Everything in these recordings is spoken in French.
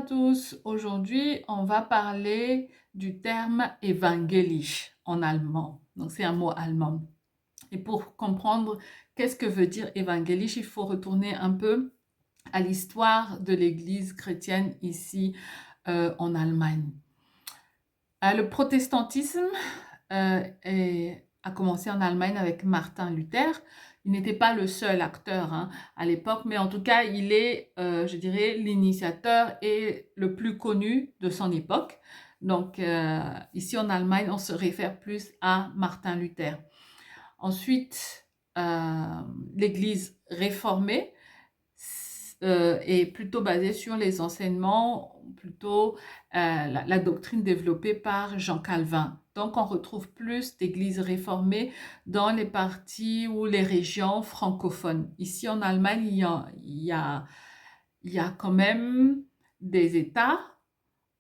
tous. Aujourd'hui, on va parler du terme evangelisch en allemand. Donc, c'est un mot allemand. Et pour comprendre qu'est-ce que veut dire évangélique, il faut retourner un peu à l'histoire de l'Église chrétienne ici en Allemagne. Le protestantisme a commencé en Allemagne avec Martin Luther. Il n'était pas le seul acteur à l'époque, mais en tout cas, il est, je dirais, l'initiateur et le plus connu de son époque. Donc, ici en Allemagne, on se réfère plus à Martin Luther. Ensuite, l'Église réformée est plutôt basée sur les enseignements, plutôt la doctrine développée par Jean Calvin. Donc, on retrouve plus d'églises réformées dans les parties ou les régions francophones. Ici, en Allemagne, il y a quand même des États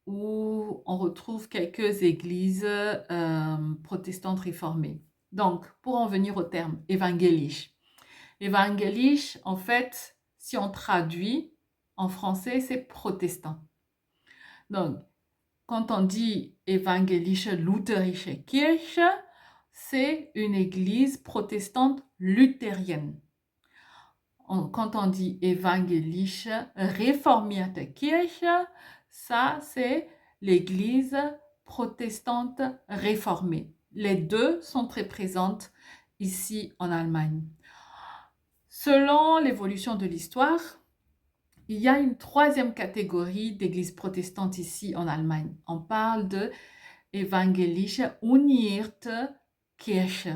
où on retrouve quelques églises protestantes réformées. Donc, pour en venir au terme évangélique. Évangélique, en fait, si on traduit en français, c'est protestant. Donc, quand on dit Evangelische Lutherische Kirche, c'est une église protestante luthérienne. Quand on dit Evangelische Reformierte Kirche, ça, c'est l'église protestante réformée. Les deux sont très présentes ici en Allemagne. Selon l'évolution de l'histoire, il y a une troisième catégorie d'églises protestantes ici en Allemagne. On parle de Evangelische Unierte Kirche.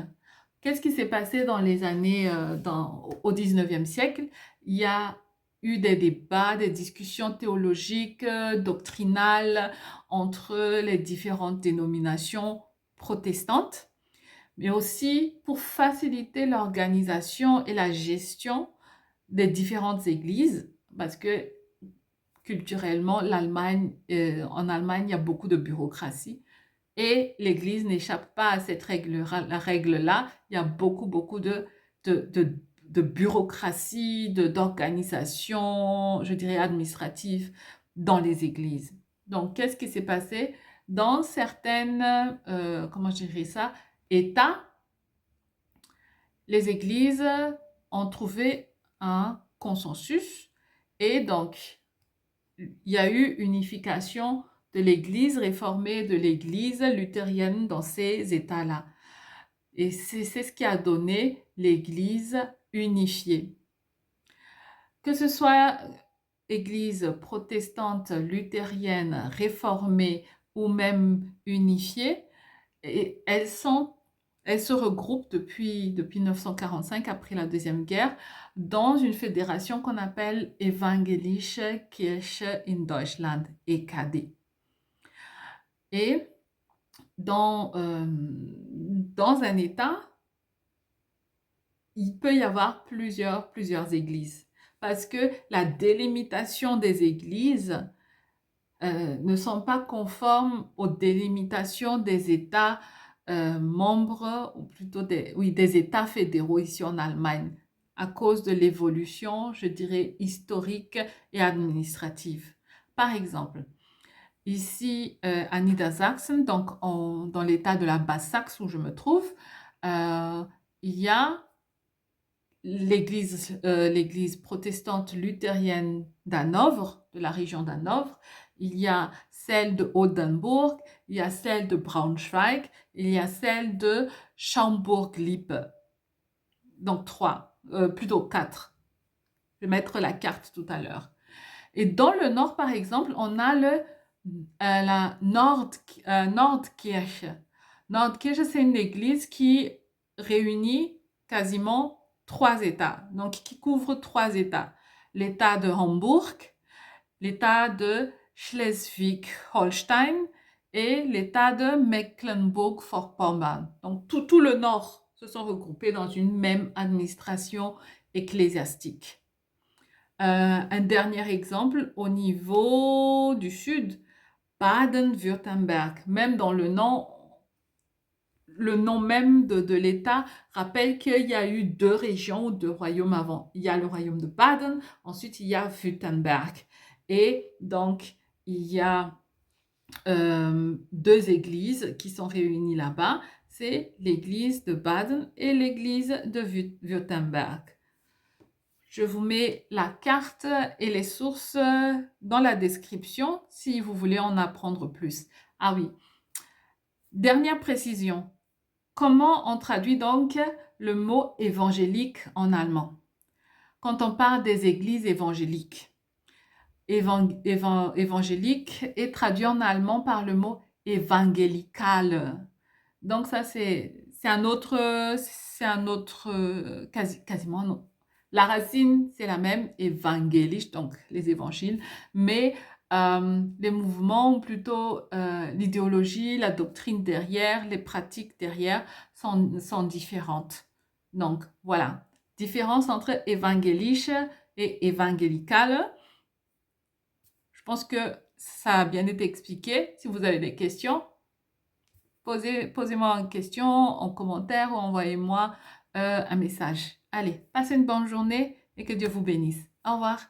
Qu'est-ce qui s'est passé dans les années, au 19e siècle? Il y a eu des débats, des discussions théologiques, doctrinales entre les différentes dénominations protestantes, mais aussi pour faciliter l'organisation et la gestion des différentes églises, parce que culturellement, en Allemagne, il y a beaucoup de bureaucratie et l'Église n'échappe pas à cette règle-là. Il y a beaucoup de bureaucratie, d'organisation, je dirais administrative dans les églises. Donc, qu'est-ce qui s'est passé? Dans certaines, comment je dirais ça, États, les églises ont trouvé un consensus et donc il y a eu unification de l'Église réformée, de l'Église luthérienne dans ces États-là. Et c'est ce qui a donné l'Église unifiée. Que ce soit Église protestante, luthérienne, réformée ou même unifiée, et elles se regroupent depuis 1945, après la Deuxième Guerre, dans une fédération qu'on appelle Evangelische Kirche in Deutschland, EKD. Et dans un État, il peut y avoir plusieurs églises, parce que la délimitation des églises ne sont pas conformes aux délimitations des États membres, ou plutôt des États fédéraux ici en Allemagne, à cause de l'évolution, je dirais, historique et administrative. Par exemple, ici à Niedersachsen, donc dans l'État de la Basse-Saxe où je me trouve, il y a l'église protestante luthérienne d'Hanovre, de la région d'Hanovre, il y a celle de Oldenburg, il y a celle de Braunschweig, il y a celle de Schaumburg-Lippe. Donc plutôt quatre. Je vais mettre la carte tout à l'heure. Et dans le nord, par exemple, on a la Nordkirche. Nordkirche, c'est une église qui réunit quasiment 3 États, donc qui couvre 3 États. L'État de Hambourg, l'État de Schleswig-Holstein et l'État de Mecklenburg-Vorpommern. Donc tout le nord se sont regroupés dans une même administration ecclésiastique. Un dernier exemple, au niveau du sud, Baden-Württemberg, même dans le nom même de l'État rappelle qu'il y a eu 2 régions ou 2 royaumes avant. Il y a le royaume de Baden, ensuite il y a Württemberg. Et donc, il y a deux églises qui sont réunies là-bas. C'est l'église de Baden et l'église de Württemberg. Je vous mets la carte et les sources dans la description si vous voulez en apprendre plus. Ah oui, dernière précision. Comment on traduit donc le mot évangélique en allemand? Quand on parle des églises évangéliques, évangélique est traduit en allemand par le mot évangélical. Donc ça, c'est un autre, quasiment non. La racine, c'est la même, évangélisch, donc les évangiles, mais les mouvements, ou plutôt l'idéologie, la doctrine derrière, les pratiques derrière sont différentes. Donc voilà, différence entre évangélisch et évangélical. Je pense que ça a bien été expliqué. Si vous avez des questions, posez-moi une question en commentaire ou envoyez-moi un message. Allez, passez une bonne journée et que Dieu vous bénisse. Au revoir.